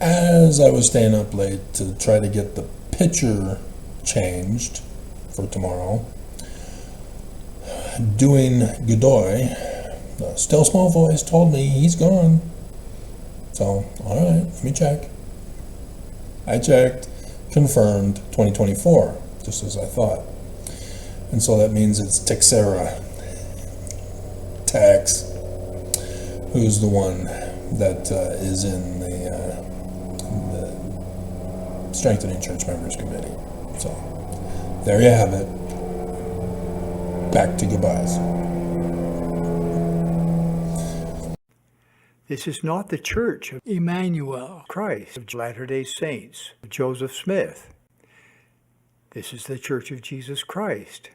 as I was staying up late to try to get the picture changed for tomorrow, doing Godoy, the still small voice told me he's gone. So, alright, let me check. I checked, confirmed 2024, just as I thought. And so that means it's Texera, Tex, who's the one that is in the Strengthening Church Members Committee. So, there you have it. Back to goodbyes. This is not the Church of Emmanuel, Christ of Latter-day Saints, of Joseph Smith. This is the Church of Jesus Christ.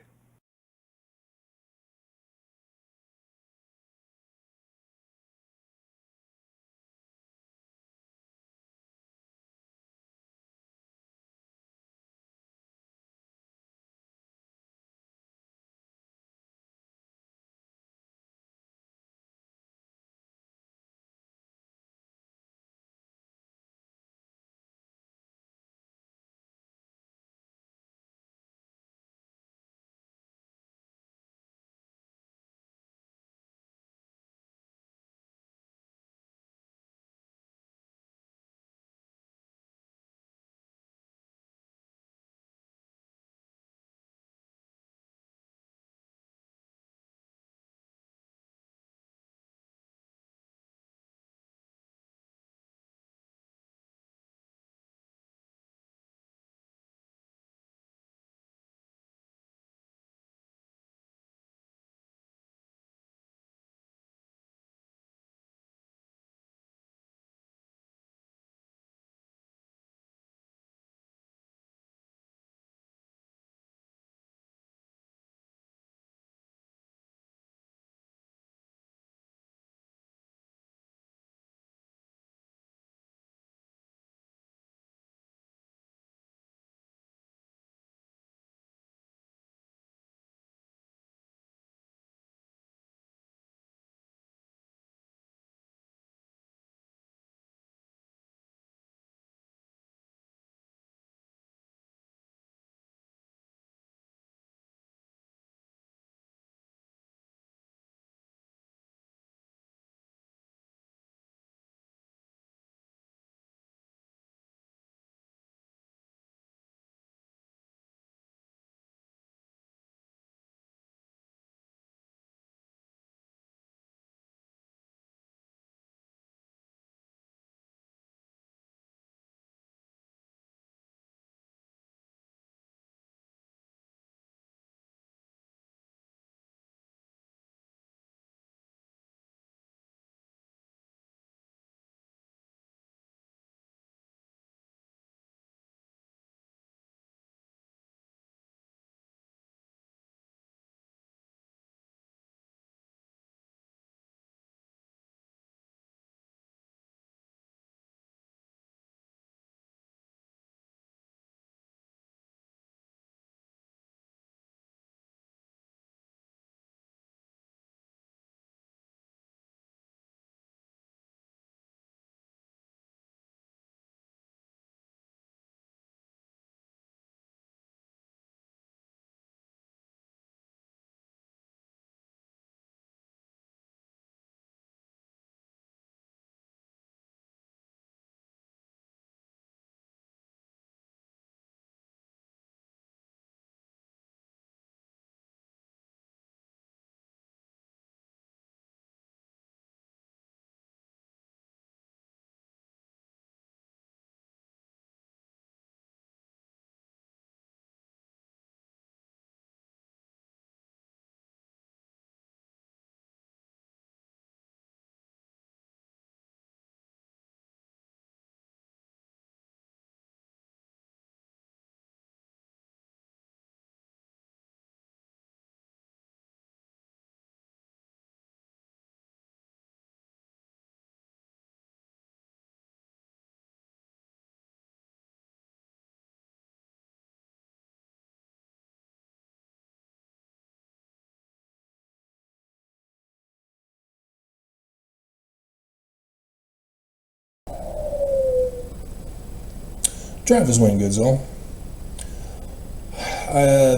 Travis Wayne Goodsell.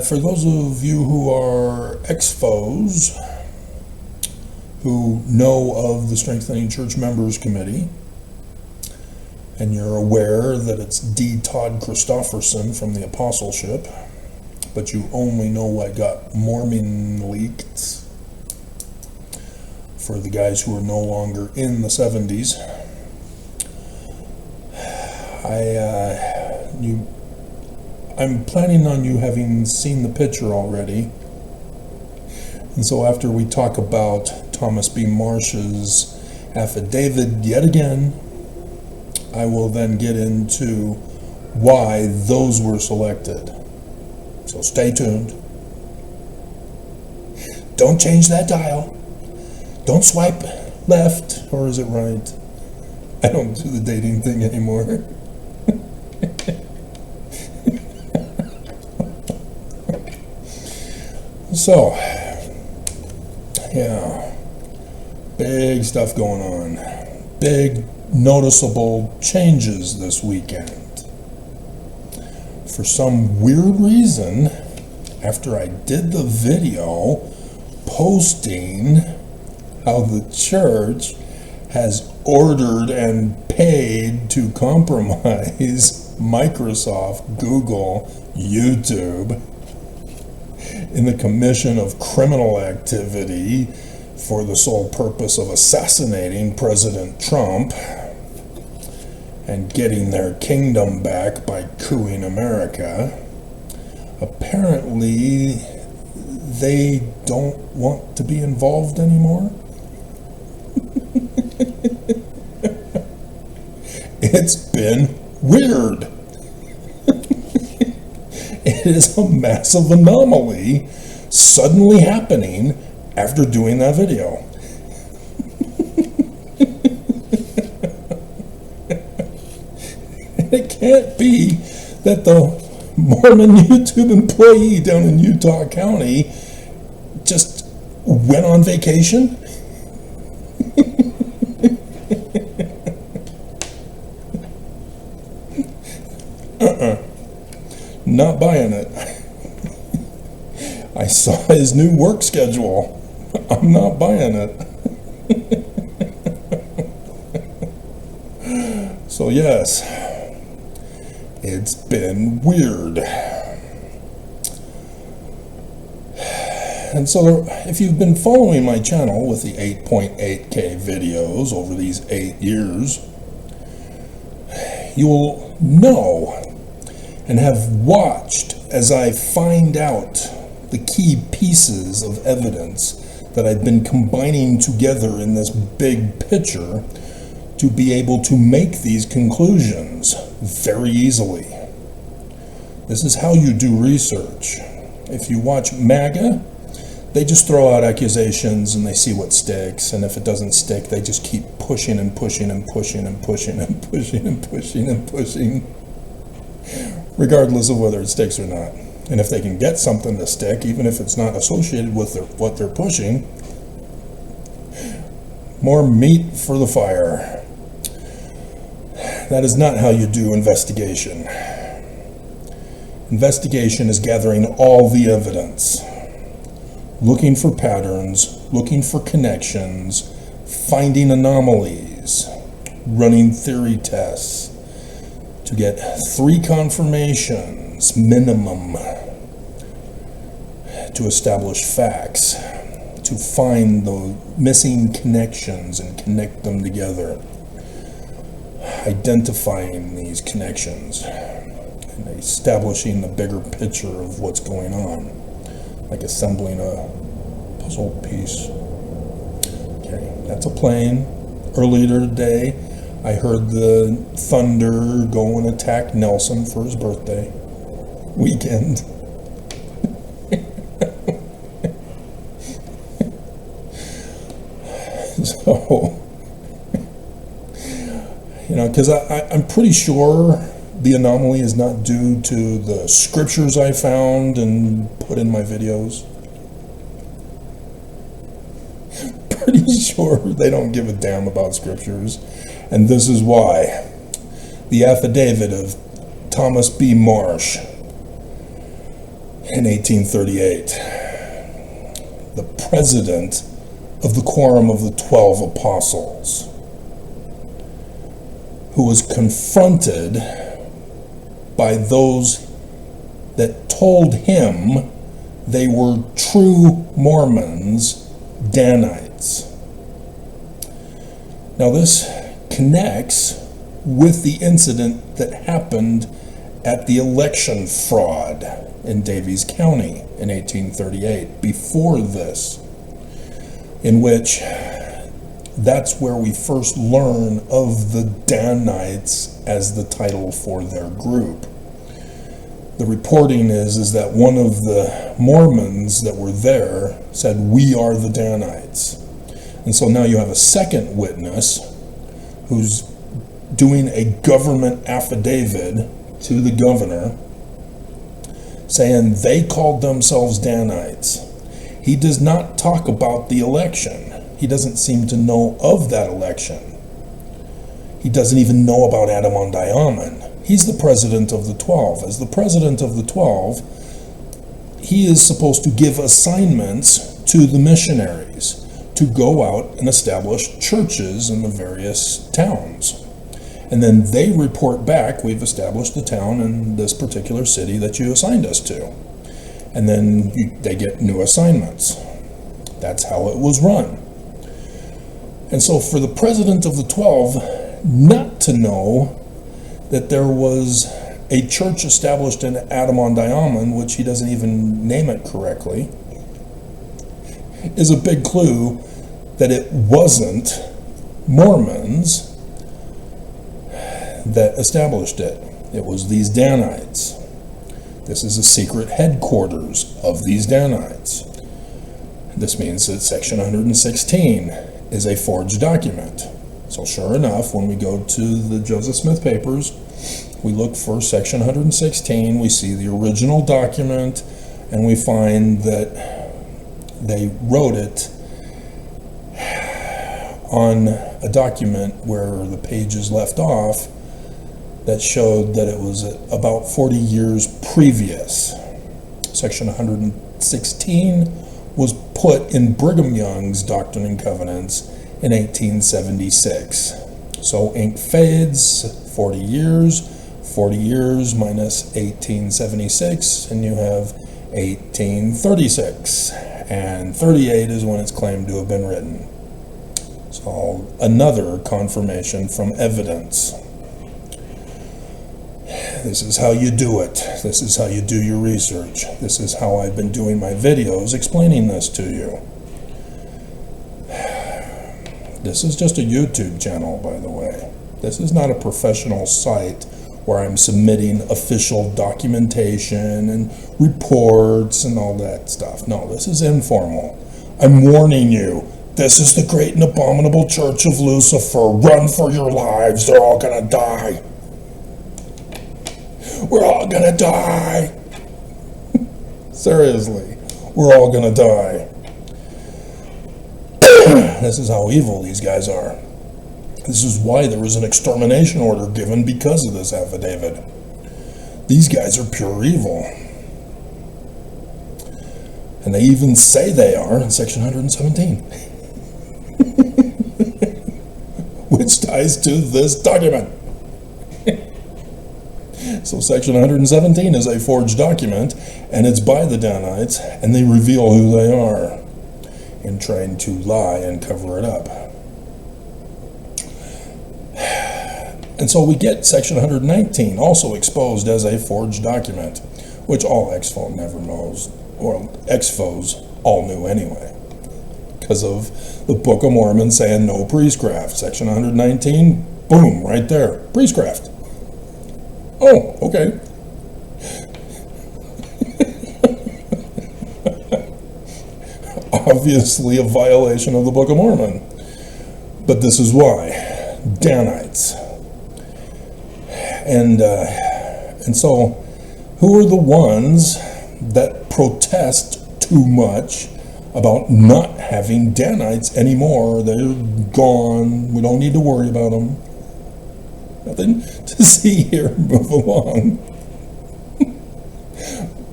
For those of you who are ex-foes, who know of the Strengthening Church Members Committee, and you're aware that it's D. Todd Christofferson from the Apostleship, but you only know what got Mormon leaked for the guys who are no longer in the 70s. I'm planning on you having seen the picture already. And so after we talk about Thomas B. Marsh's affidavit yet again, I will then get into why those were selected. So stay tuned. Don't change that dial. Don't swipe left, or is it right? I don't do the dating thing anymore. So, yeah, big stuff going on. Big noticeable changes this weekend. For some weird reason, after I did the video posting how the church has ordered and paid to compromise Microsoft, Google, YouTube in the commission of criminal activity for the sole purpose of assassinating President Trump and getting their kingdom back by cooing America, apparently they don't want to be involved anymore. It's been weird. It is a massive anomaly suddenly happening after doing that video. It can't be that the Mormon YouTube employee down in Utah County just went on vacation. Not buying it. I saw his new work schedule. I'm not buying it. So yes, it's been weird. And so if you've been following my channel with the 8.8K videos over these 8 years, you will know and have watched as I find out the key pieces of evidence that I've been combining together in this big picture to be able to make these conclusions very easily. This is how you do research. If you watch MAGA, they just throw out accusations and they see what sticks, and if it doesn't stick, they just keep pushing and pushing and pushing and pushing and pushing and pushing and pushing, regardless of whether it sticks or not. And if they can get something to stick, even if it's not associated with what they're pushing, more meat for the fire. That is not how you do investigation. Investigation is gathering all the evidence, looking for patterns, looking for connections, finding anomalies, running theory tests to get 3 confirmations minimum to establish facts, to find the missing connections and connect them together, identifying these connections and establishing the bigger picture of what's going on, like assembling a puzzle piece. Okay, that's a plane. Earlier today, I heard the thunder go and attack Nelson for his birthday weekend. So, because I'm pretty sure the anomaly is not due to the scriptures I found and put in my videos. Pretty sure they don't give a damn about scriptures. And this is why. The affidavit of Thomas B. Marsh in 1838, the president of the Quorum of the 12 Apostles, who was confronted by those that told him they were true Mormons, Danites. Now this connects with the incident that happened at the election fraud in Daviess County in 1838, before this, in which that's where we first learn of the Danites as the title for their group. The reporting is that one of the Mormons that were there said, "We are the Danites." And so now you have a second witness who's doing a government affidavit to the governor saying they called themselves Danites. He does not talk about the election. He doesn't seem to know of that election. He doesn't even know about Adam-on-Diamond. He's the president of the 12. As the president of the 12, he is supposed to give assignments to the missionaries to go out and establish churches in the various towns. And then they report back, "We've established a town in this particular city that you assigned us to." And then they get new assignments. That's how it was run. And so for the president of the 12 not to know that there was a church established in Adam-on-Diamond, which he doesn't even name it correctly, is a big clue that it wasn't Mormons that established it. It was these Danites. This is a secret headquarters of these Danites. This means that section 116 is a forged document. So sure enough, when we go to the Joseph Smith papers, we look for section 116, we see the original document, and we find that they wrote it on a document where the pages left off that showed that it was about 40 years previous. Section 116 was put in Brigham Young's Doctrine and Covenants in 1876. So ink fades, 40 years minus 1876, and you have 1836. And 38 is when it's claimed to have been written. So another confirmation from evidence. This is how you do it. This is how you do your research. This is how I've been doing my videos explaining this to you. This is just a YouTube channel, by the way. This is not a professional site where I'm submitting official documentation and reports and all that stuff. No, this is informal. I'm warning you. This is the great and abominable Church of Lucifer. Run for your lives. They're all gonna die. We're all gonna die. Seriously, we're all gonna die. This is how evil these guys are. This is why there was an extermination order given because of this affidavit. These guys are pure evil. And they even say they are in section 117. Which ties to this document. So section 117 is a forged document, and it's by the Danites, and they reveal who they are in trying to lie and cover it up. And so we get section 119 also exposed as a forged document, which all exfo never knows, or exfos all knew anyway, because of the Book of Mormon saying no priestcraft. Section 119, boom, right there, priestcraft. Oh, okay. Obviously a violation of the Book of Mormon. But this is why. Danites. And so, who are the ones that protest too much about not having Danites anymore? They're gone. We don't need to worry about them. Nothing to see here. Move along.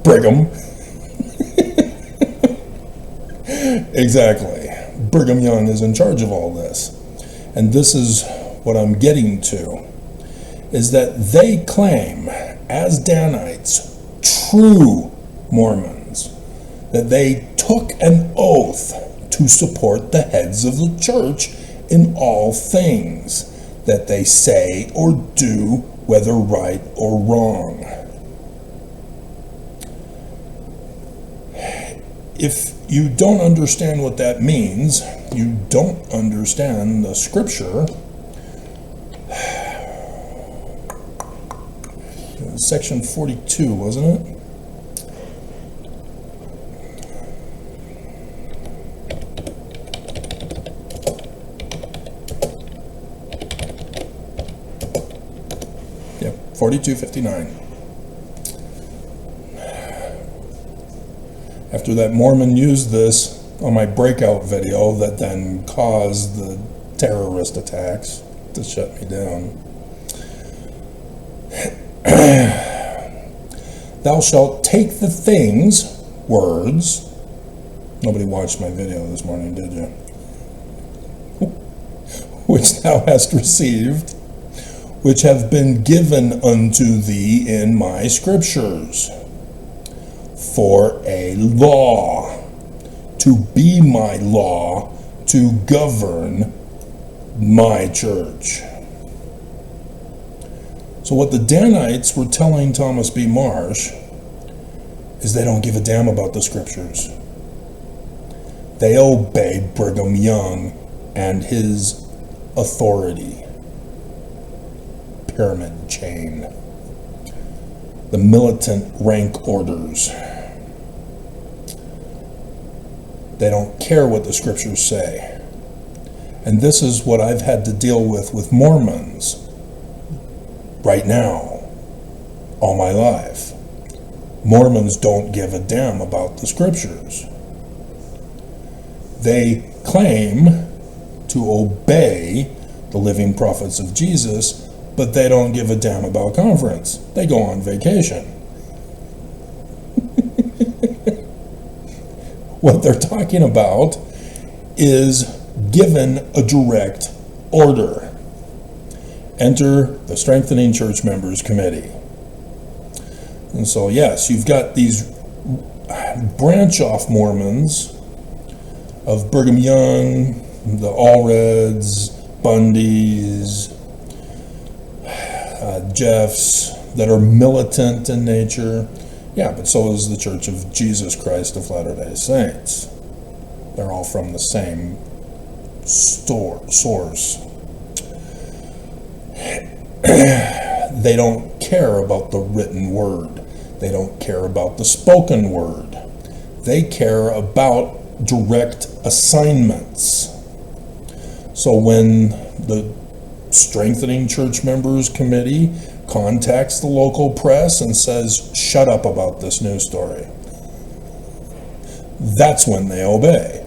Brigham. Exactly. Brigham Young is in charge of all this. And this is what I'm getting to, is that they claim, as Danites, true Mormons, that they took an oath to support the heads of the church in all things that they say or do, whether right or wrong. If you don't understand what that means, you don't understand the scripture. Section 42, wasn't it? Yep, 42:59. After that Mormon used this on my breakout video that then caused the terrorist attacks to shut me down. Thou shalt take the things, words. Nobody watched my video this morning, did you? Which thou hast received, which have been given unto thee in my scriptures, for a law, to be my law, to govern my church. So what the Danites were telling Thomas B. Marsh is they don't give a damn about the scriptures. They obey Brigham Young and his authority. Pyramid chain. The militant rank orders. They don't care what the scriptures say. And this is what I've had to deal with Mormons right now, all my life. Mormons don't give a damn about the scriptures. They claim to obey the living prophets of Jesus, but they don't give a damn about conference. They go on vacation. What they're talking about is given a direct order. Enter the Strengthening Church Members Committee. And so, yes, you've got these branch-off Mormons of Brigham Young, the Allreds, Bundys, Jeffs, that are militant in nature. Yeah, but so is the Church of Jesus Christ of Latter-day Saints. They're all from the same source. They don't care about the written word. They don't care about the spoken word. They care about direct assignments. So when the Strengthening Church Members Committee contacts the local press and says, shut up about this news story, that's when they obey.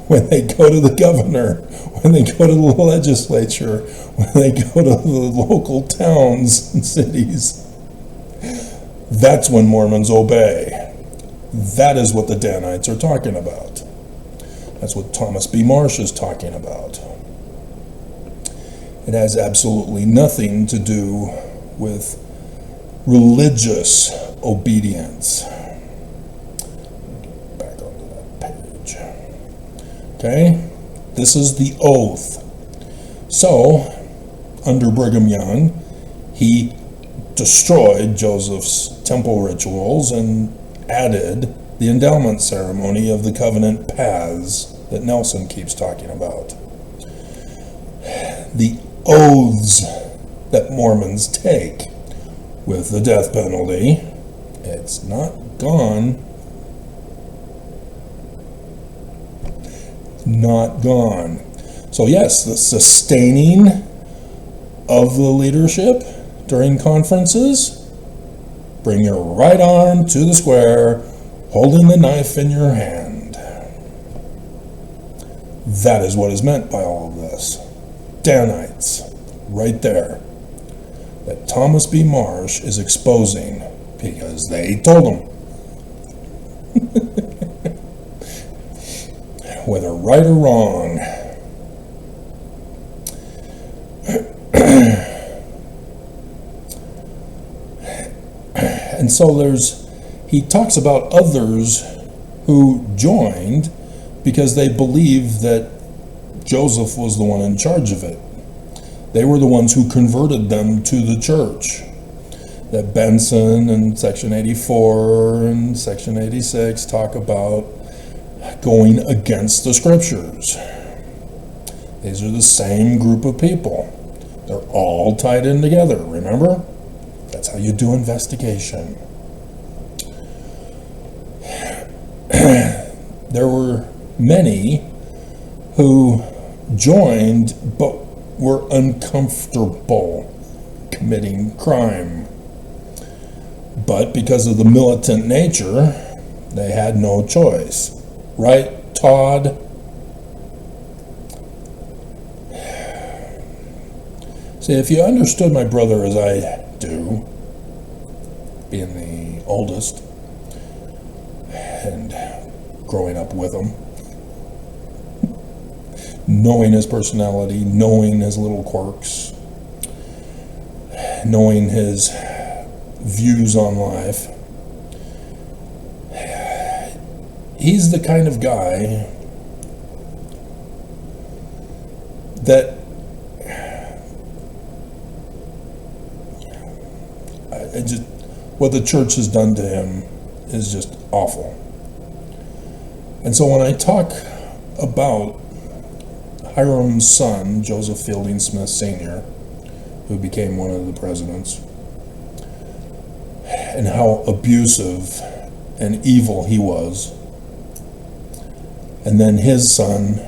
When they go to the governor, when they go to the legislature, when they go to the local towns and cities, that's when Mormons obey. That is what the Danites are talking about. That's what Thomas B. Marsh is talking about. It has absolutely nothing to do with religious obedience. Back onto that page. Okay? This is the oath. So, under Brigham Young, he destroyed Joseph's temple rituals and added the endowment ceremony of the covenant paths that Nelson keeps talking about. The oaths that Mormons take with the death penalty, it's not gone. Not gone. So yes, the sustaining of the leadership during conferences, bring your right arm to the square, holding the knife in your hand. That is what is meant by all of this. Danites, right there, that Thomas B. Marsh is exposing because they told him. Whether right or wrong. And so he talks about others who joined because they believed that Joseph was the one in charge of it. They were the ones who converted them to the church. That Benson and Section 84 and Section 86 talk about going against the scriptures. These are the same group of people. They're all tied in together, remember? That's how you do investigation. There were many who joined but were uncomfortable committing crime. But because of the militant nature, they had no choice. Right, Todd? See, if you understood my brother as I do, being the oldest, and growing up with him, knowing his personality, knowing his little quirks, knowing his views on life, he's the kind of guy that what the church has done to him is just awful. And so when I talk about Hiram's son, Joseph Fielding Smith Sr., who became one of the presidents, and how abusive and evil he was, and then his son,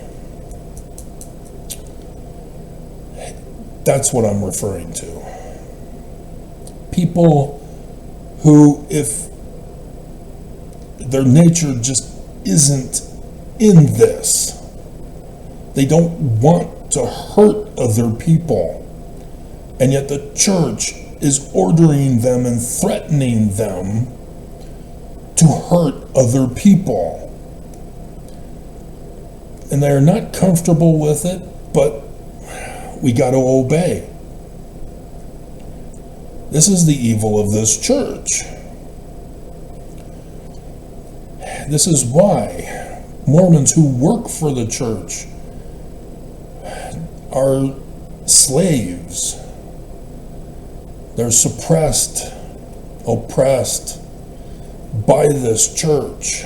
that's what I'm referring to. People who, if their nature just isn't in this, they don't want to hurt other people, and yet the church is ordering them and threatening them to hurt other people. And they're not comfortable with it, but we got to obey. This is the evil of this church. This is why Mormons who work for the church are slaves. They're suppressed, oppressed by this church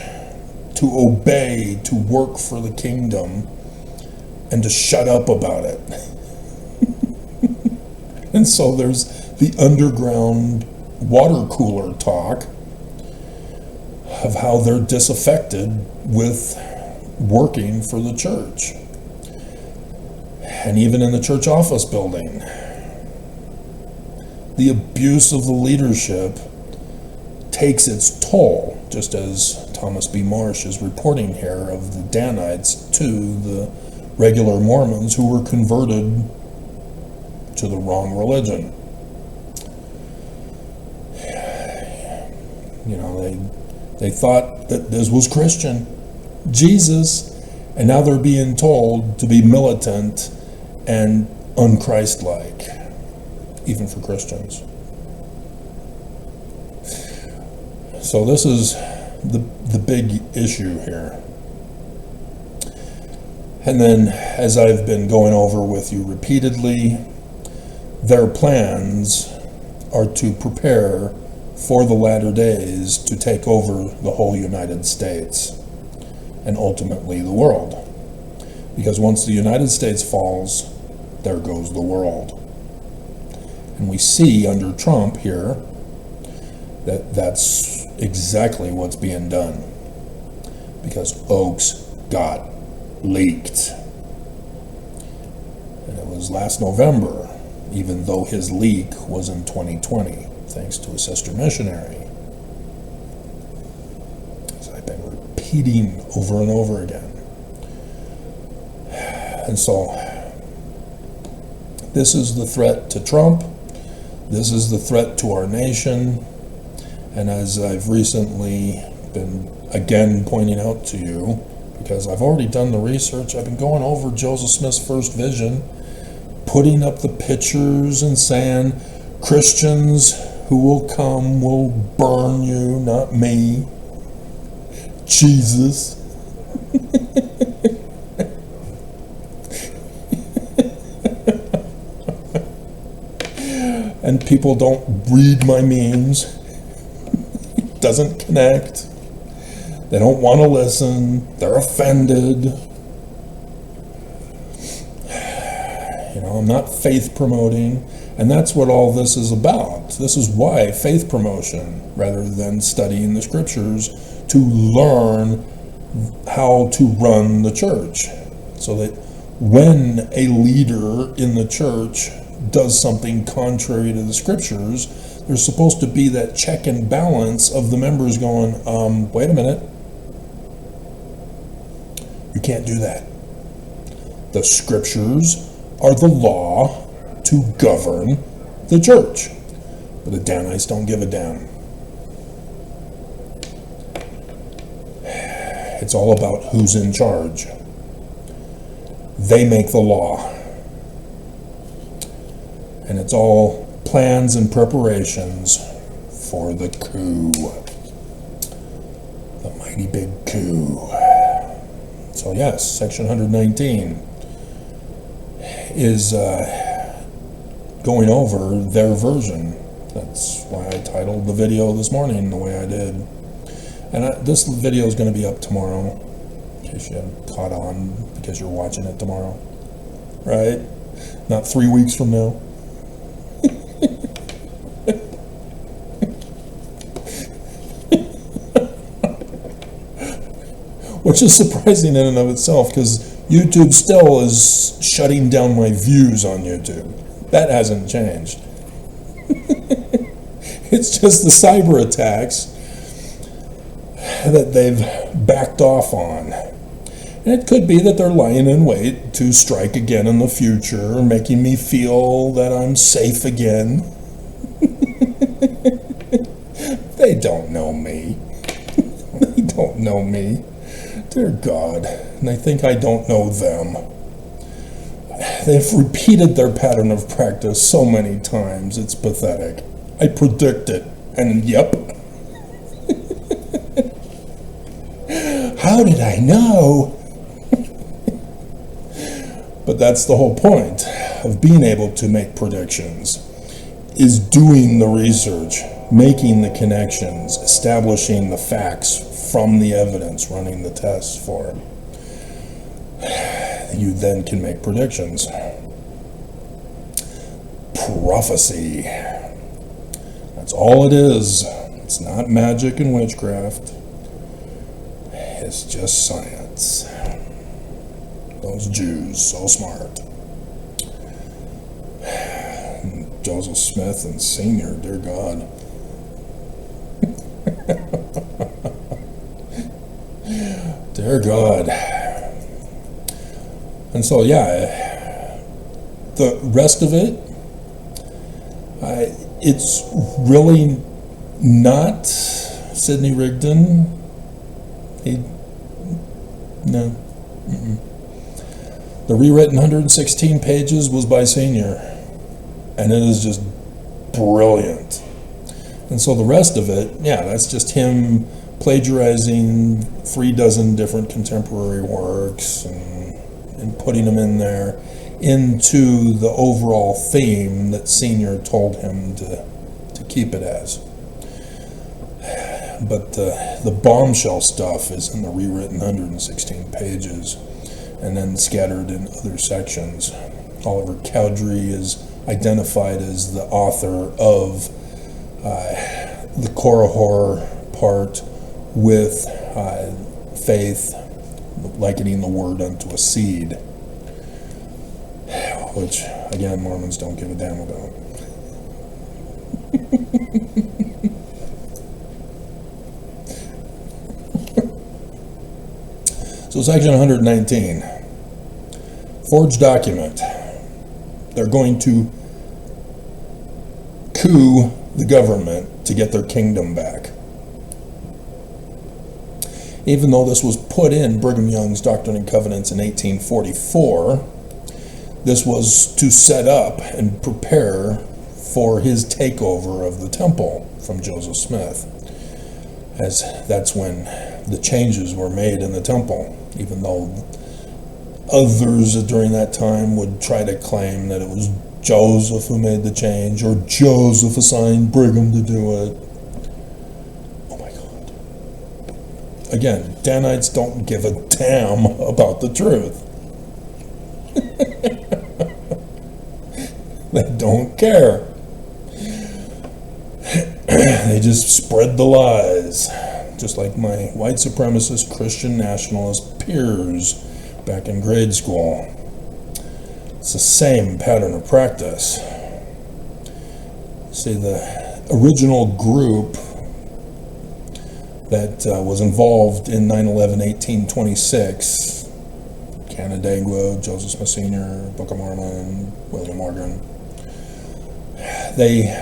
to obey, to work for the kingdom, and to shut up about it. And so there's the underground water cooler talk of how they're disaffected with working for the church. And even in the church office building, the abuse of the leadership takes its toll, just as Thomas B. Marsh is reporting here of the Danites to the regular Mormons who were converted to the wrong religion. You know, they thought that this was Christian, Jesus, and now they're being told to be militant and unchristlike, even for Christians. So this is the big issue here. And then, as I've been going over with you repeatedly, their plans are to prepare for the latter days to take over the whole United States and ultimately the world. Because once the United States falls, there goes the world. And we see under Trump here that that's exactly what's being done, because Oaks got leaked. And it was last November, even though his leak was in 2020, thanks to a sister missionary. As I've been repeating over and over again. And so This is the threat to Trump. This is the threat to our nation. And as I've recently been again pointing out to you, because I've already done the research, I've been going over Joseph Smith's first vision, putting up the pictures and saying, Christians who will come will burn you, not me. Jesus. And people don't read my memes. It doesn't connect. They don't want to listen. They're offended. You know, I'm not faith promoting. And that's what all this is about. This is why faith promotion, rather than studying the scriptures, to learn how to run the church. So that when a leader in the church does something contrary to the scriptures, there's supposed to be that check and balance of the members going, wait a minute, you can't do that. The scriptures are the law to govern the church. But the Danites don't give a damn. It's all about who's in charge. They make the law. And it's all plans and preparations for the coup. The mighty big coup. So yes, section 119 is going over their version. That's why I titled the video this morning the way I did. And this video is going to be up tomorrow, in case you haven't caught on, because you're watching it tomorrow. Right? Not 3 weeks from now. Which is surprising in and of itself, because YouTube still is shutting down my views on YouTube. That hasn't changed. It's just the cyber attacks that they've backed off on. And it could be that they're lying in wait to strike again in the future, making me feel that I'm safe again. They don't know me. They don't know me. Dear God. And they think I don't know them. They've repeated their pattern of practice so many times, it's pathetic. I predict it, and yep. How did I know? But that's the whole point of being able to make predictions, is doing the research, making the connections, establishing the facts from the evidence, running the tests for it. You then can make predictions. Prophecy. That's all it is. It's not magic and witchcraft. It's just science. Those Jews, so smart. Joseph Smith and Sr., dear God. Dear God. And so, yeah, the rest of it, it's really not Sidney Rigdon. No. The rewritten 116 pages was by Senior, and it is just brilliant. And so the rest of it, yeah, that's just him plagiarizing 36 different contemporary works and putting them in there into the overall theme that Senior told him to keep it as. But the bombshell stuff is in the rewritten 116 pages and then scattered in other sections. Oliver Cowdery is identified as the author of the Korihor part with faith, likening the word unto a seed, which, again, Mormons don't give a damn about. So section 119, forged document. They're going to coup the government to get their kingdom back. Even though this was put in Brigham Young's Doctrine and Covenants in 1844, this was to set up and prepare for his takeover of the temple from Joseph Smith, as that's when the changes were made in the temple, even though others during that time would try to claim that it was Joseph who made the change, or Joseph assigned Brigham to do it. Oh my God. Again, Danites don't give a damn about the truth. They don't care. They just spread the lies, just like my white supremacist Christian nationalist peers back in grade school. It's the same pattern of practice. See, the original group that was involved in 9/11/1826, Canandaigua, Joseph Smith Sr., Book of Mormon, William Morgan, they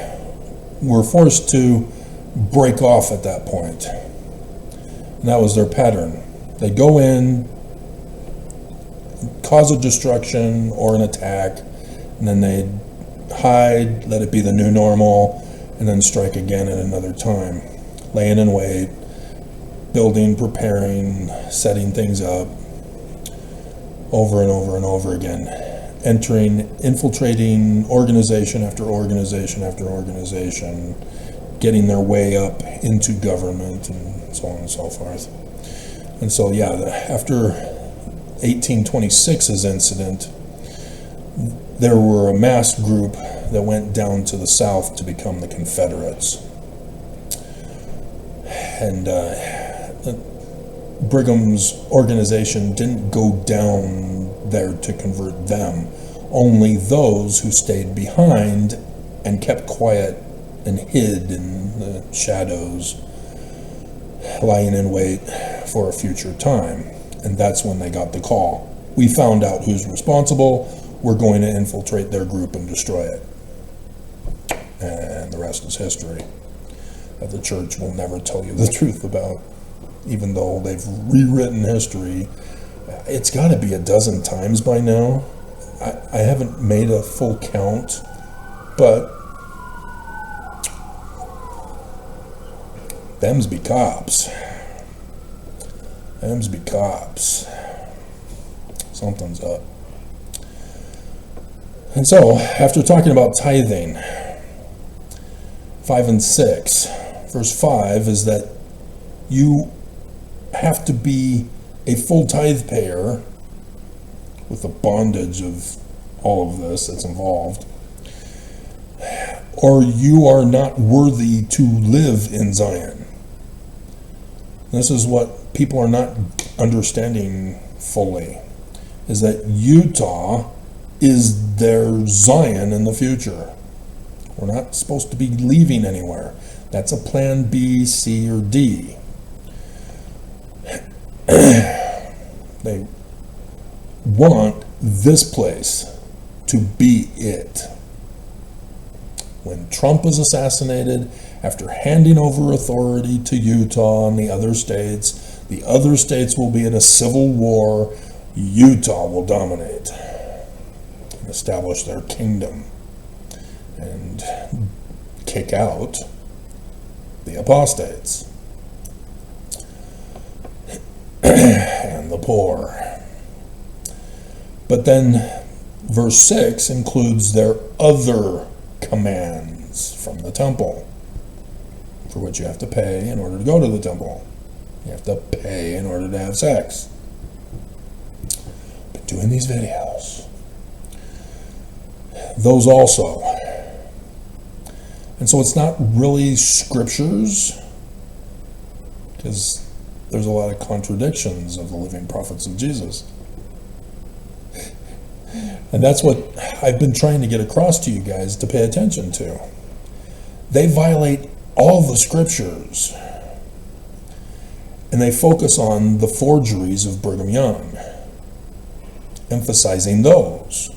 were forced to break off at that point. And that was their pattern. They go in, cause a destruction or an attack, and then they'd hide, let it be the new normal, and then strike again at another time. Laying in wait, building, preparing, setting things up, over and over and over again. Entering, infiltrating organization after organization after organization, getting their way up into government, and so on and so forth. And so, yeah, after 1826's incident, there were a mass group that went down to the south to become the Confederates. And Brigham's organization didn't go down there to convert them. Only those who stayed behind and kept quiet and hid in the shadows, lying in wait for a future time. And that's when they got the call. We found out who's responsible. We're going to infiltrate their group and destroy it. And the rest is history. That the church will never tell you the truth about, even though they've rewritten history. It's got to be a dozen times by now. I haven't made a full count, but thems be cops. Thems be cops. Something's up. And so, after talking about tithing, 5 and 6, verse 5 is that you have to be a full tithe payer, with the bondage of all of this that's involved, or you are not worthy to live in Zion. This is what people are not understanding fully, is that Utah is their Zion in the future. We're not supposed to be leaving anywhere. That's a plan B, C, or D. They want this place to be it. When Trump was assassinated, after handing over authority to Utah and the other states will be in a civil war. Utah will dominate and establish their kingdom and kick out the apostates and the poor. But then verse 6 includes their other commands from the temple, for which you have to pay in order to go to the temple. You have to pay in order to have sex. But doing these videos, those also. And so it's not really scriptures, because there's a lot of contradictions of the living prophets of Jesus. And that's what I've been trying to get across to you guys to pay attention to. They violate all the scriptures, and they focus on the forgeries of Brigham Young, emphasizing those.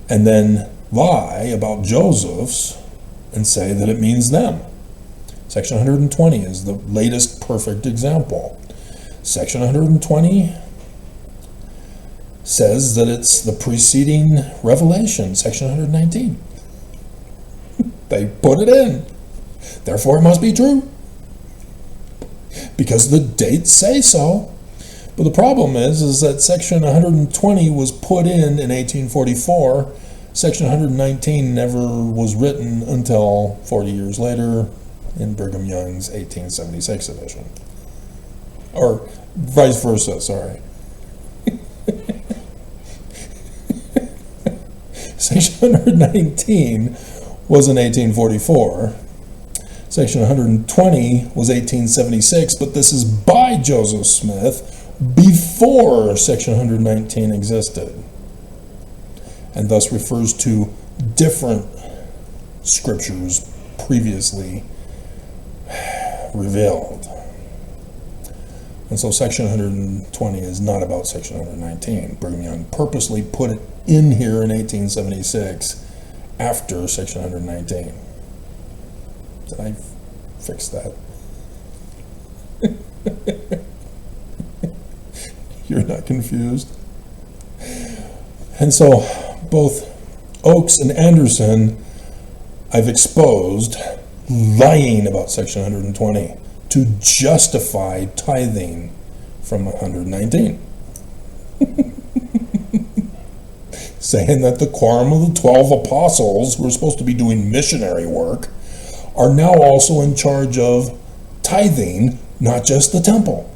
and then lie about Joseph's and say that it means them. Section 120 is the latest perfect example. Section 120 says that it's the preceding revelation, section 119. They put it in. Therefore, it must be true. Because the dates say so. But the problem is that section 120 was put in 1844. Section 119 never was written until 40 years later in Brigham Young's 1876 edition. Or vice versa, sorry. Section 119 was in 1844. Section 120 was 1876, but this is by Joseph Smith before Section 119 existed, and thus refers to different scriptures previously revealed. And so Section 120 is not about Section 119. Brigham Young purposely put it in here in 1876 after Section 119. Did I fix that? You're not confused? And so both Oakes and Anderson I've exposed lying about Section 120 to justify tithing from 119. Saying that the quorum of the 12 apostles, who are supposed to be doing missionary work, are now also in charge of tithing, not just the temple.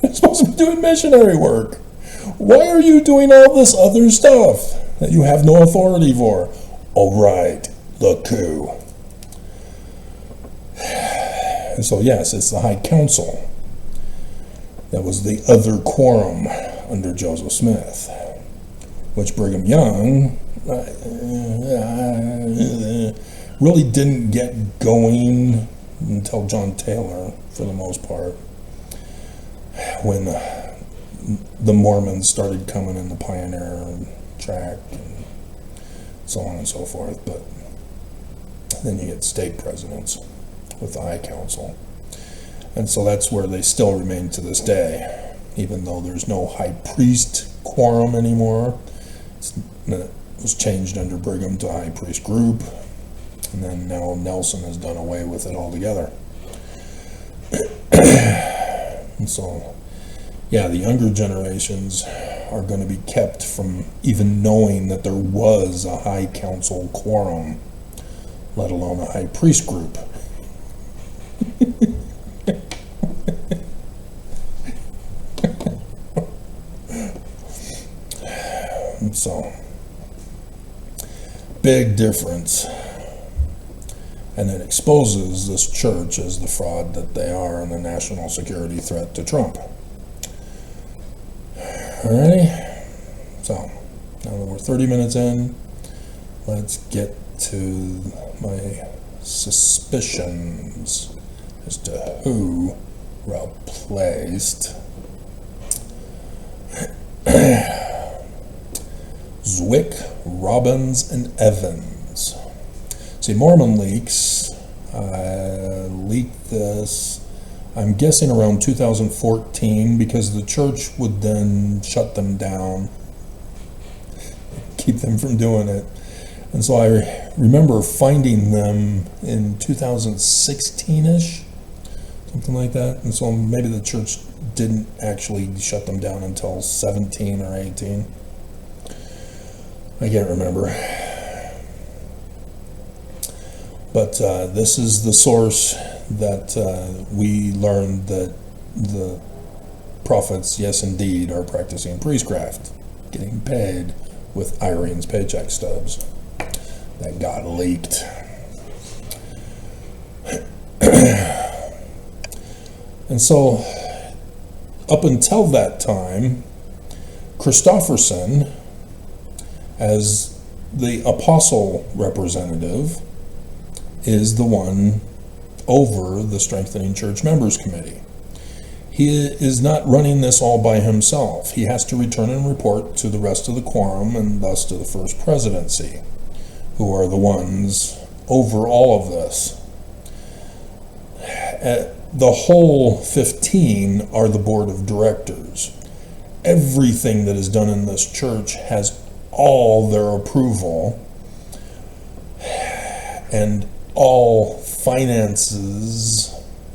They're supposed to be doing missionary work. Why are you doing all this other stuff that you have no authority for? Oh, right, the coup. And so, yes, it's the High Council that was the other quorum under Joseph Smith, which Brigham Young really didn't get going until John Taylor, for the most part, when the Mormons started coming in the Pioneer track and so on and so forth. But then you get stake presidents with the High Council. And so that's where they still remain to this day, even though there's no high priest quorum anymore. It was changed under Brigham to high priest group, and then now Nelson has done away with it altogether. And so, yeah, the younger generations are going to be kept from even knowing that there was a high council quorum, let alone a high priest group. So, big difference. And it exposes this church as the fraud that they are and the national security threat to Trump. Alrighty? So, now that we're 30 minutes in, let's get to my suspicions as to who replaced Zwick, Robbins, and Evans. See, Mormon Leaks leaked this, I'm guessing around 2014, because the church would then shut them down, keep them from doing it. And so I remember finding them in 2016-ish, something like that. And so maybe the church didn't actually shut them down until 17 or 18. I can't remember. But this is the source that we learned that the prophets, yes indeed, are practicing priestcraft, getting paid with Irene's paycheck stubs that got leaked. And so, up until that time, Christofferson, as the apostle representative, is the one over the Strengthening Church Members Committee. he is not running this all by himself. He has to return and report to the rest of the quorum and thus to the First Presidency, who are the ones over all of this. The whole 15 are the board of directors. Everything that is done in this church has all their approval, and all finances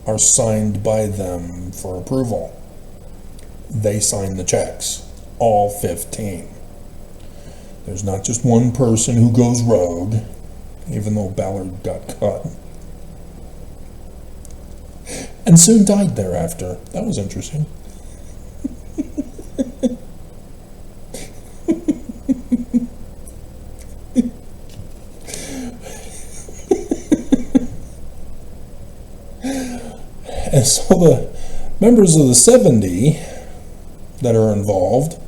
are signed by them for approval. They sign the checks, all 15. There's not just one person who goes rogue, even though Ballard got caught. And soon died thereafter. That was interesting. And so the members of the 70 that are involved,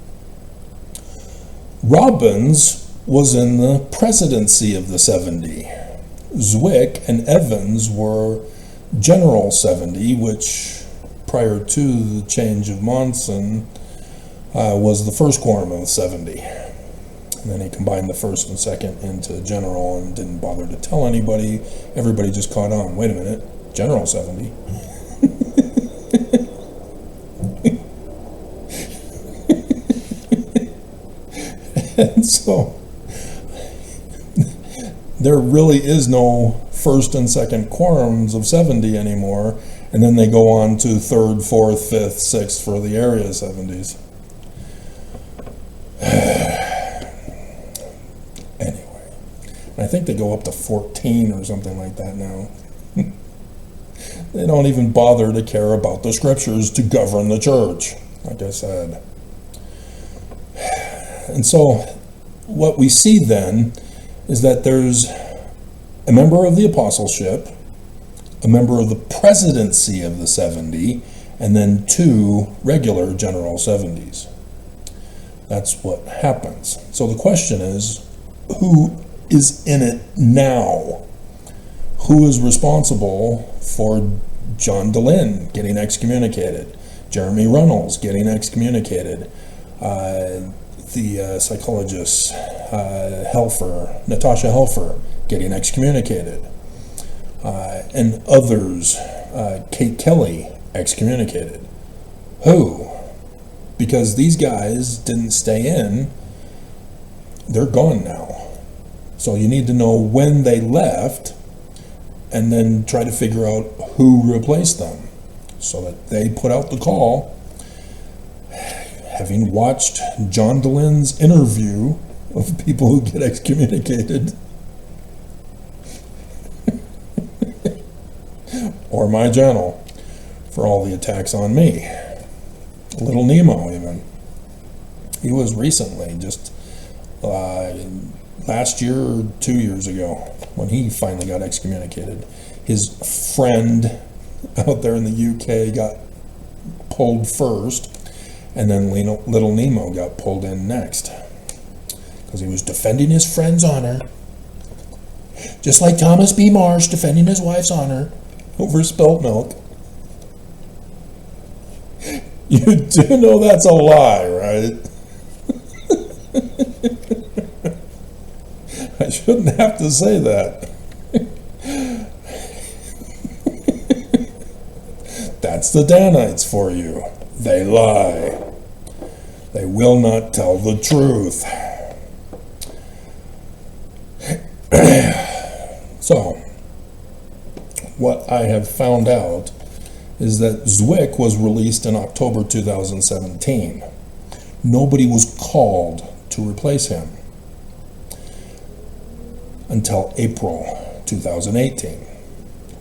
Robbins was in the presidency of the 70. Zwick and Evans were General 70, which prior to the change of Monson was the first quorum of the 70. And then he combined the first and second into General and didn't bother to tell anybody. Everybody just caught on. Wait a minute, General 70. And so there really is no first and second quorums of 70 anymore, and then they go on to third, fourth, fifth, sixth for the area 70s. Anyway, I think they go up to 14 or something like that now. They don't even bother to care about the scriptures to govern the church, like I said. And so what we see then is that there's a member of the apostleship, a member of the presidency of the 70, and then 2 regular general 70s. That's what happens. So the question is, who is in it now? Who is responsible for John DeLynn getting excommunicated, Jeremy Runnels getting excommunicated, the psychologist Natasha Helfer getting excommunicated, and others, Kate Kelly excommunicated? Who? Because these guys didn't stay in, they're gone now. So you need to know when they left and then try to figure out who replaced them so that they put out the call. Having watched John DeLynn's interview of people who get excommunicated, or my channel for all the attacks on me, Little Nemo even, he was recently, just last year or 2 years ago, when he finally got excommunicated. His friend out there in the UK got pulled first, and then Little Nemo got pulled in next, because he was defending his friend's honor, just like Thomas B. Marsh defending his wife's honor over spilt milk. You do know that's a lie, right? I shouldn't have to say that. That's the Danites for you. They lie. They will not tell the truth. So, what I have found out is that Zwick was released in October 2017. Nobody was called to replace him until April 2018,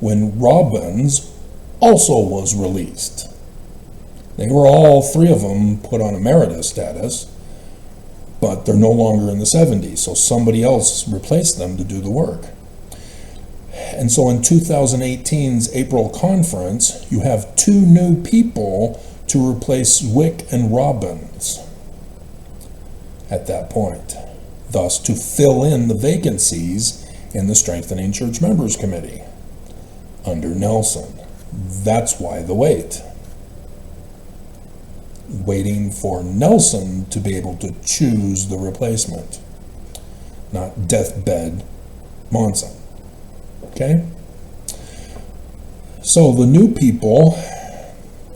when Robbins also was released. They were all 3 of them put on emeritus status, but they're no longer in the 70s, so somebody else replaced them to do the work. And so in 2018's April conference, you have 2 new people to replace Zwick and Robbins at that point, thus to fill in the vacancies in the Strengthening Church Members Committee under Nelson. That's why the wait. waiting for Nelson to be able to choose the replacement, not deathbed Monson. Okay? So the new people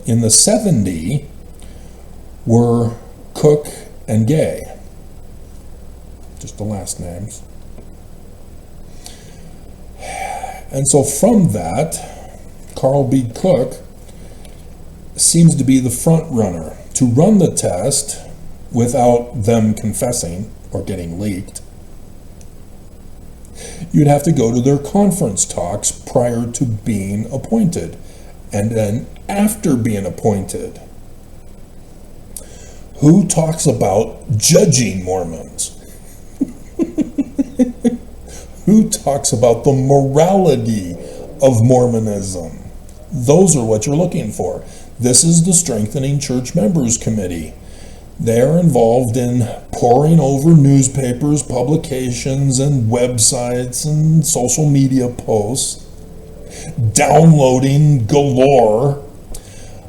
in the 70 were Cook and Gay, just the last names. And so from that, Carl B. Cook seems to be the front runner to run the test without them confessing or getting leaked. You'd have to go to their conference talks prior to being appointed, and then after being appointed. Who talks about judging Mormons? Who talks about the morality of Mormonism? Those are what you're looking for. This is the Strengthening Church Members Committee. They're involved in poring over newspapers, publications, and websites and social media posts, downloading galore,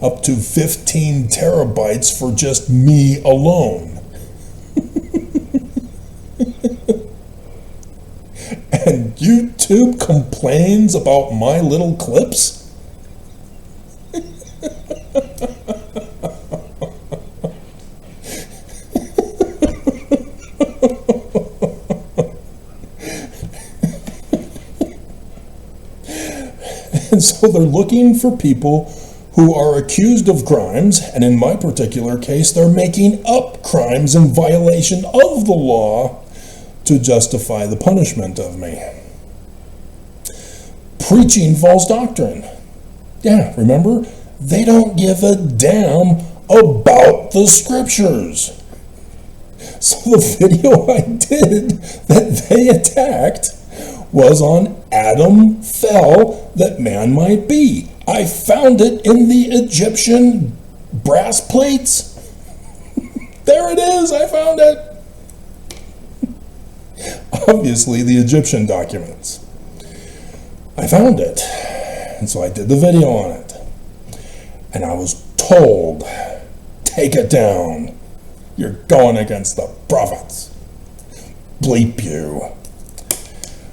up to 15 terabytes for just me alone. And YouTube complains about my little clips? And so they're looking for people who are accused of crimes, and in my particular case, they're making up crimes in violation of the law to justify the punishment of me. Preaching false doctrine. Yeah, remember? They don't give a damn about the scriptures. So the video I did that they attacked was on Adam fell that man might be. I found it in the Egyptian brass plates. There it is, I found it. Obviously the Egyptian documents. I found it. And so I did the video on it. And I was told, take it down. You're going against the prophets. Bleep you.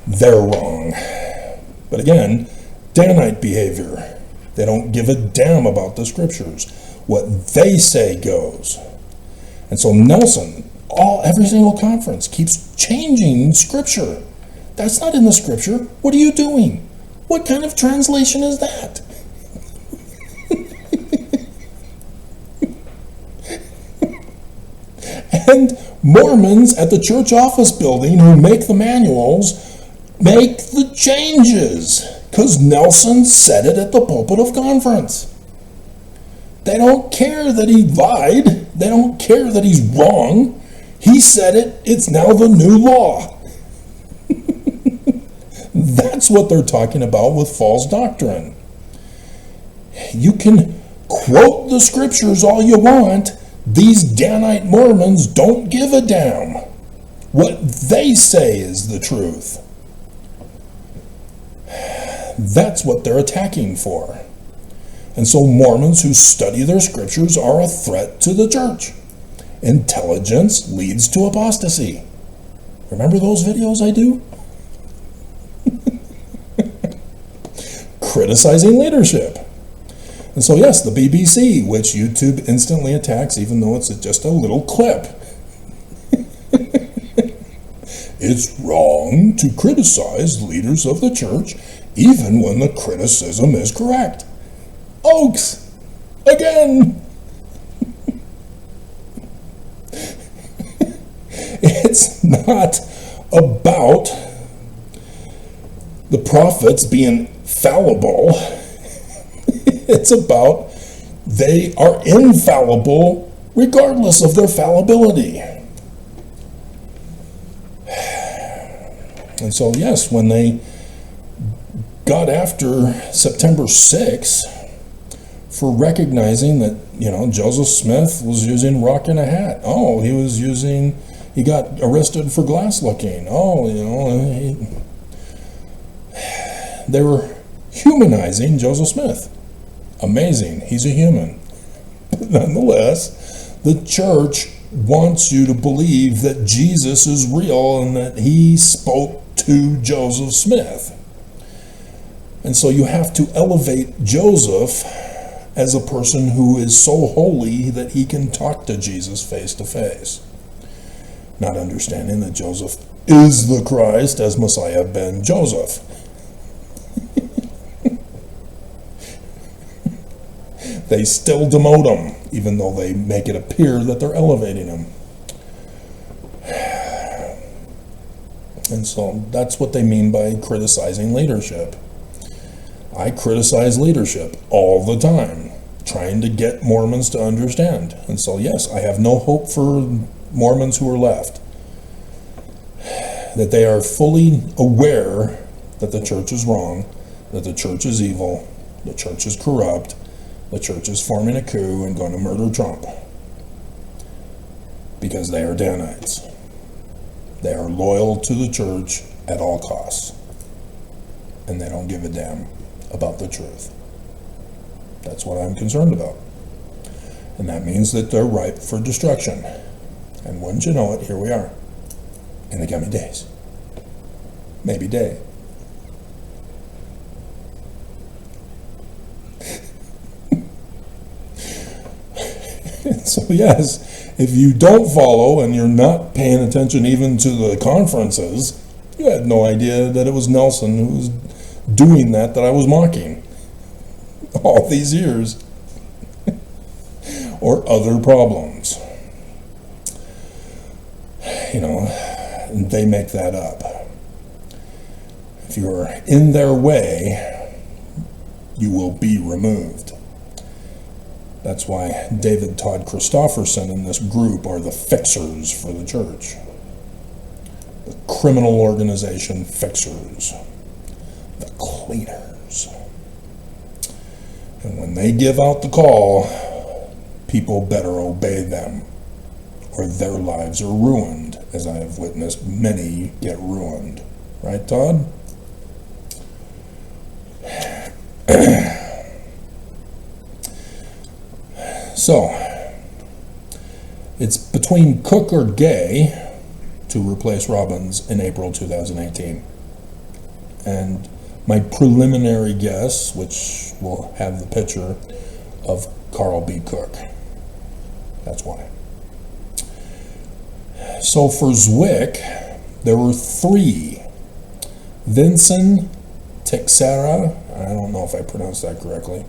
They're wrong. But again, Danite behavior. They don't give a damn about the scriptures. What they say goes. And so Nelson, every single conference, keeps changing scripture. That's not in the scripture. What are you doing? What kind of translation is that? And Mormons at the church office building who make the manuals make the changes because Nelson said it at the pulpit of conference. They don't care that he lied. They don't care that he's wrong. He said it. It's now the new law. That's what they're talking about with false doctrine. You can quote the scriptures all you want. These Danite Mormons don't give a damn. What they say is the truth. That's what they're attacking for. And so Mormons who study their scriptures are a threat to the church. Intelligence leads to apostasy. Remember those videos I do? Criticizing leadership. And so yes, the BBC, which YouTube instantly attacks even though it's just a little clip. It's wrong to criticize leaders of the church even when the criticism is correct. Oaks! Again! It's not about the prophets being fallible. It's about they are infallible regardless of their fallibility. And so yes, when they got after September 6th for recognizing that, Joseph Smith was using rock in a hat. Oh, he got arrested for glass looking. Oh, they were humanizing Joseph Smith. Amazing. He's a human. Nonetheless, the church wants you to believe that Jesus is real and that he spoke to Joseph Smith. And so you have to elevate Joseph as a person who is so holy that he can talk to Jesus face to face. Not understanding that Joseph is the Christ as Messiah ben Joseph. They still demote him, even though they make it appear that they're elevating him. And so that's what they mean by criticizing leadership. I criticize leadership all the time, trying to get Mormons to understand. And so yes, I have no hope for Mormons who are left. That they are fully aware that the church is wrong, that the church is evil, the church is corrupt, the church is forming a coup and going to murder Trump. Because they are Danites. They are loyal to the church at all costs. And they don't give a damn about the truth. That's what I'm concerned about. And that means that they're ripe for destruction. And wouldn't you know it, here we are. In the coming days. Maybe day. So yes, if you don't follow and you're not paying attention even to the conferences, you had no idea that it was Nelson who was doing that I was mocking all these years. Or other problems. You know, they make that up. If you're in their way, you will be removed. That's why David Todd Christofferson and this group are the fixers for the church. The criminal organization fixers. The cleaners. And when they give out the call, people better obey them, or their lives are ruined, as I have witnessed many get ruined. Right, Todd? So, it's between Cook or Gay to replace Robbins in April 2018. And my preliminary guess, which will have the picture of Carl B. Cook. That's why. So for Zwick, there were 3. Vincent Teixeira, I don't know if I pronounced that correctly,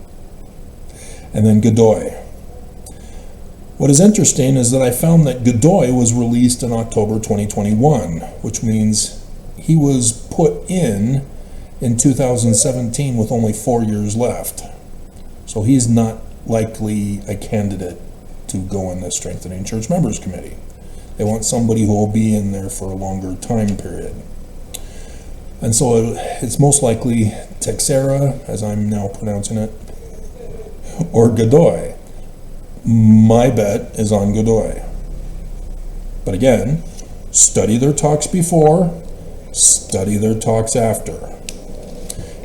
and then Godoy. What is interesting is that I found that Godoy was released in October 2021, which means he was put in 2017 with only 4 years left. So he's not likely a candidate to go in the Strengthening Church Members Committee. They want somebody who will be in there for a longer time period. And so it's most likely Teixeira, as I'm now pronouncing it, or Godoy. My bet is on Godoy. But again, study their talks before, study their talks after.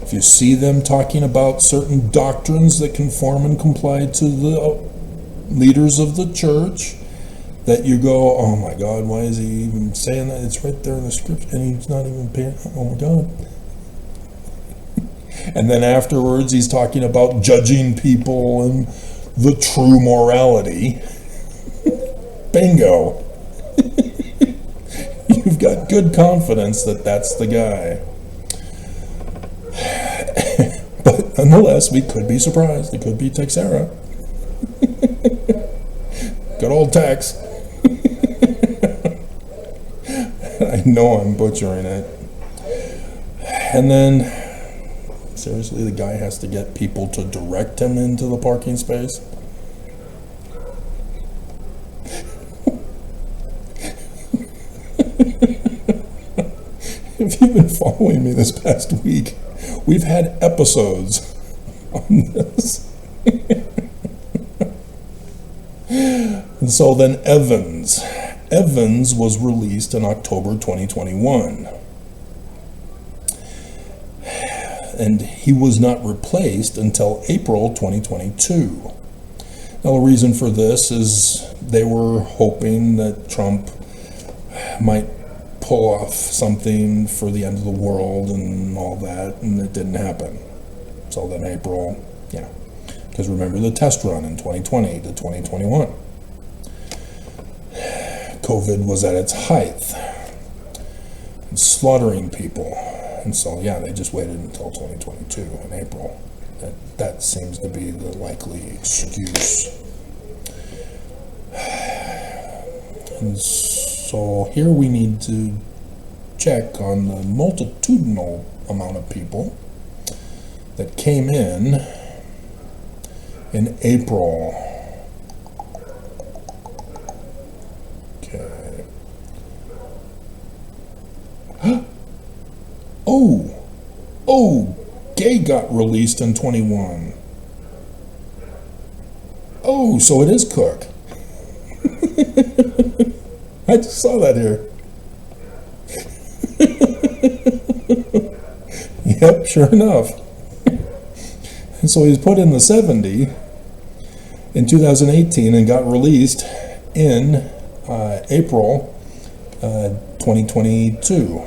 If you see them talking about certain doctrines that conform and comply to the leaders of the church, that you go, oh my God, why is he even saying that? It's right there in the script, and he's not even paying, oh my God. And then afterwards, he's talking about judging people and the true morality. Bingo. You've got good confidence that that's the guy. But nonetheless, we could be surprised. It could be Teixeira. Good old Tex. I know I'm butchering it. And then, seriously, the guy has to get people to direct him into the parking space? If you've been following me this past week, we've had episodes on this. And so then Evans was released in October 2021. And he was not replaced until April 2022. Now, the reason for this is they were hoping that Trump might pull off something for the end of the world and all that, and it didn't happen. So then April, yeah, because remember the test run in 2020 to 2021. COVID was at its height, and slaughtering people. And so, yeah, they just waited until 2022 in April. That seems to be the likely excuse. And so here we need to check on the multitudinal amount of people that came in April. Okay. Oh, Gay got released in 21. Oh, so it is Cook. I just saw that here. Yep, sure enough. And so he's put in the 70 in 2018 and got released in April 2022.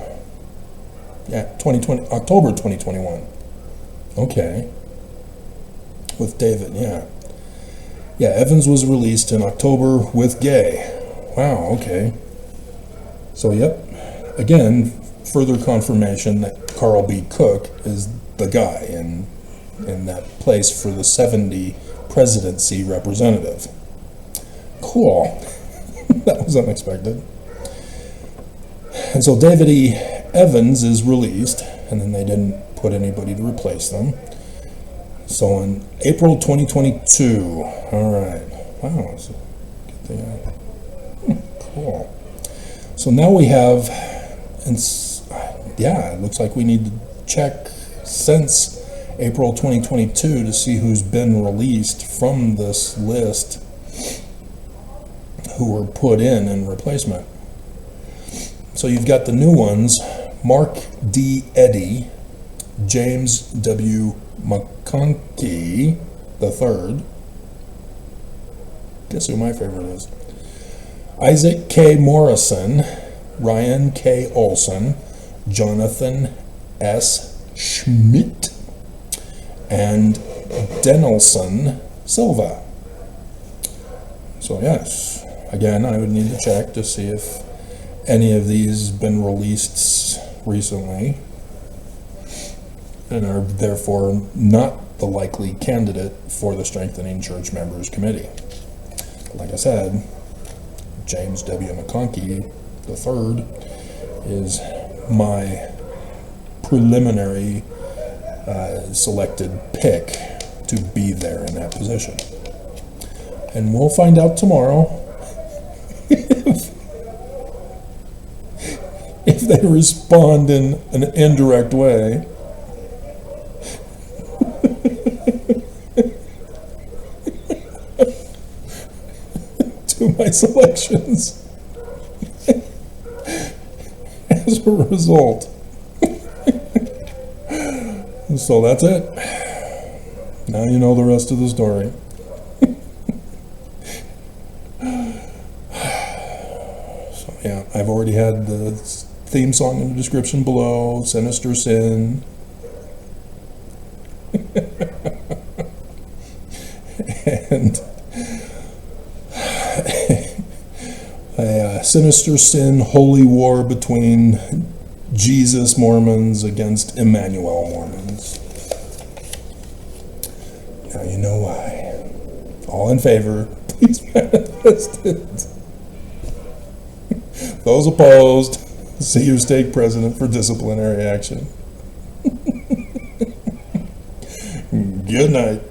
Yeah, October 2021. Okay. With David, yeah. Yeah, Evans was released in October with Gay. Wow, okay. So, yep. Again, further confirmation that Carl B. Cook is the guy in that place for the 70 presidency representative. Cool. That was unexpected. And so David E. Evans is released, and then they didn't put anybody to replace them. So in April 2022, all right. Wow, so good thing. Cool. So now we have, and yeah, it looks like we need to check since April 2022 to see who's been released from this list who were put in replacement. So you've got the new ones: Mark D. Eddy, James W. McConkey III. Guess who my favorite is? Isaac K. Morrison, Ryan K. Olson, Jonathan S. Schmidt, and Denelson Silva. So yes, again, I would need to check to see if any of these have been released recently and are therefore not the likely candidate for the Strengthening Church Members Committee. Like I said, James W. McConkey III is my preliminary selected pick to be there in that position. And we'll find out tomorrow if they respond in an indirect way. To my selections as a result. So that's it. Now you know the rest of the story. So yeah, I've already had the theme song in the description below, Sinister Sin. And a Sinister Sin holy war between Jesus Mormons against Emmanuel Mormons. Now you know why. All in favor, please manifest it. Those opposed, see your stake president for disciplinary action. Good night.